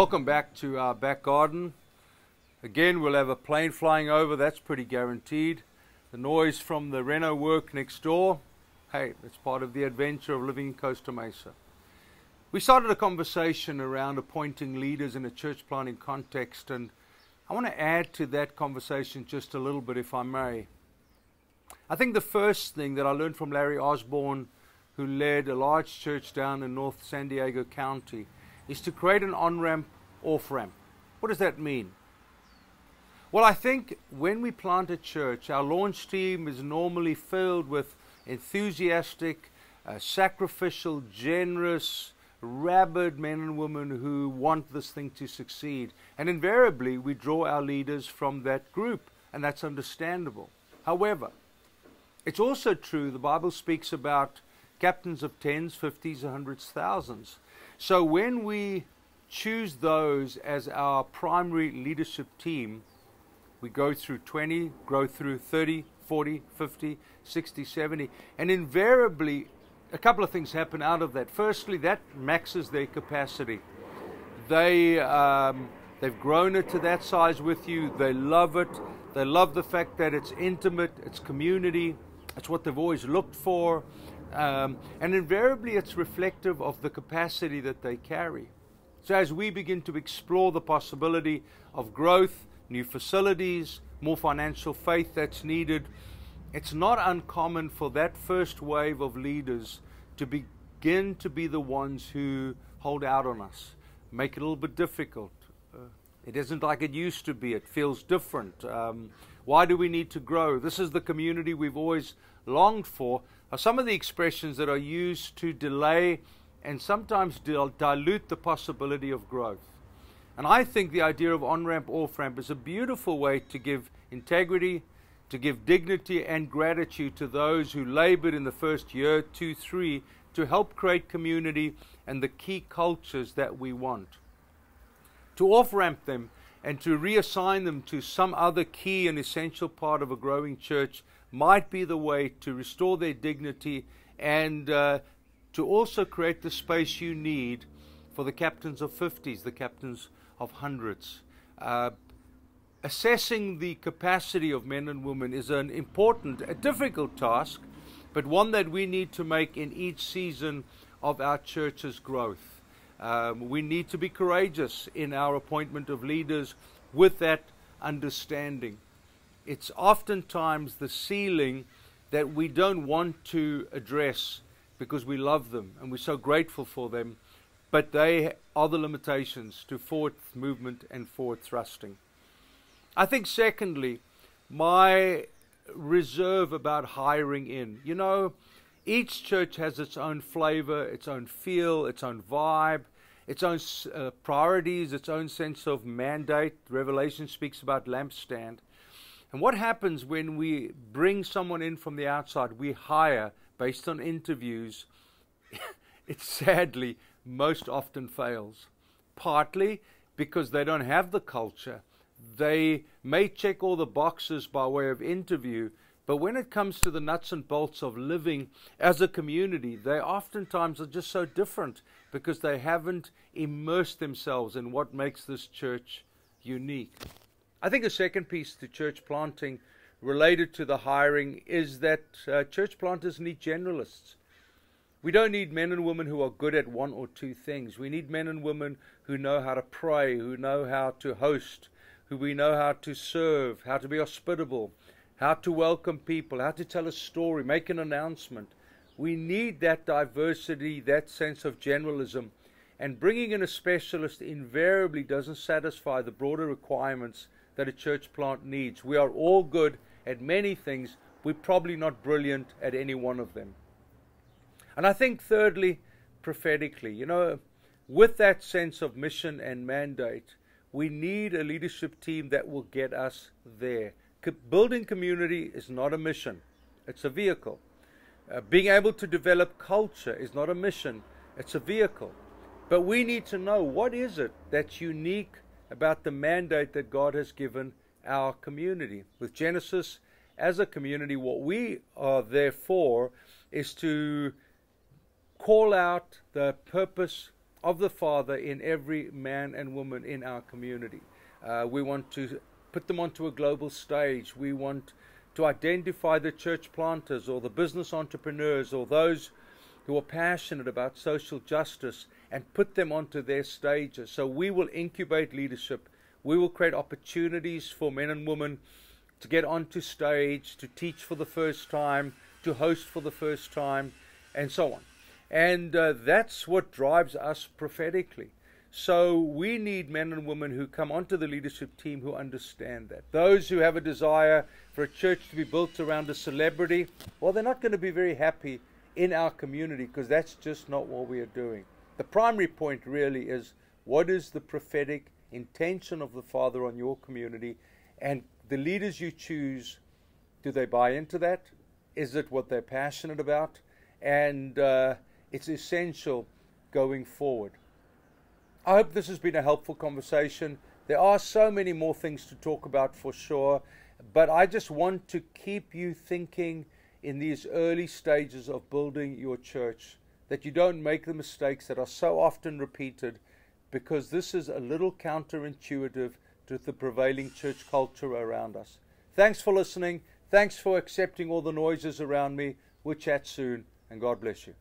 Welcome back to our back garden. Again, we'll have a plane flying over, that's pretty guaranteed. The noise from the reno work next door, hey, it's part of the adventure of living in Costa Mesa. We started a conversation around appointing leaders in a church planting context, and I want to add to that conversation just a little bit, if I may. I think the first thing that I learned from Larry Osborne, who led a large church down in North San Diego County, is to create an on-ramp, off-ramp. What does that mean? Well, I think when we plant a church, our launch team is normally filled with enthusiastic, sacrificial, generous, rabid men and women who want this thing to succeed. And invariably, we draw our leaders from that group, and that's understandable. However, it's also true, the Bible speaks about captains of tens, fifties, hundreds, thousands. So when we choose those as our primary leadership team, we go through 20, grow through 30, 40, 50, 60, 70, and invariably a couple of things happen out of that. Firstly, that maxes their capacity. They've grown it to that size with you. They love it. They love the fact that it's intimate, it's community, it's what they've always looked for. And invariably it's reflective of the capacity that they carry. So as we begin to explore the possibility of growth, new facilities, more financial faith that's needed, it's not uncommon for that first wave of leaders to begin to be the ones who hold out on us, make it a little bit difficult. It isn't like it used to be. It feels different. Why do we need to grow? This is the community we've always longed for. Are some of the expressions that are used to delay and sometimes dilute the possibility of growth. And I think the idea of on-ramp, off-ramp is a beautiful way to give integrity, to give dignity and gratitude to those who labored in the first year, 2, 3, to help create community and the key cultures that we want. To off-ramp them and to reassign them to some other key and essential part of a growing church might be the way to restore their dignity and to also create the space you need for the captains of 50s, the captains of hundreds. Assessing the capacity of men and women is an important, a difficult task, but one that we need to make in each season of our church's growth. We need to be courageous in our appointment of leaders with that understanding. It's oftentimes the ceiling that we don't want to address because we love them and we're so grateful for them, but they are the limitations to forward movement and forward thrusting. I think secondly, my reserve about hiring in. You know, each church has its own flavor, its own feel, its own vibe, its own priorities, its own sense of mandate. Revelation speaks about lampstand. And what happens when we bring someone in from the outside, we hire based on interviews, it sadly most often fails. Partly because they don't have the culture. They may check all the boxes by way of interview, but when it comes to the nuts and bolts of living as a community, they oftentimes are just so different because they haven't immersed themselves in what makes this church unique. I think a second piece to church planting related to the hiring is that church planters need generalists. We don't need men and women who are good at one or two things. We need men and women who know how to pray, who know how to host, who we know how to serve, how to be hospitable, how to welcome people, how to tell a story, make an announcement. We need that diversity, that sense of generalism. And bringing in a specialist invariably doesn't satisfy the broader requirements that a church plant needs. We are all good at many things. We're probably not brilliant at any one of them. And I think thirdly, prophetically, you know, with that sense of mission and mandate, we need a leadership team that will get us there. Building community is not a mission, it's a vehicle. Being able to develop culture is not a mission, it's a vehicle. But we need to know, what is it that's unique about the mandate that God has given our community? With Genesis, as a community, what we are there for is to call out the purpose, of the Father in every man and woman in our community. We want to put them onto a global stage. We want to identify the church planters or the business entrepreneurs or those who are passionate about social justice and put them onto their stages. So we will incubate leadership. We will create opportunities for men and women to get onto stage, to teach for the first time, to host for the first time, and so on. And that's what drives us prophetically. So we need men and women who come onto the leadership team who understand that. Those who have a desire for a church to be built around a celebrity, well, they're not going to be very happy in our community, because that's just not what we are doing. The primary point really is, what is the prophetic intention of the Father on your community? And the leaders you choose, do they buy into that? Is it what they're passionate about? And it's essential going forward. I hope this has been a helpful conversation. There are so many more things to talk about for sure, but I just want to keep you thinking in these early stages of building your church, that you don't make the mistakes that are so often repeated, because this is a little counterintuitive to the prevailing church culture around us. Thanks for listening. Thanks for accepting all the noises around me. We'll chat soon, and God bless you.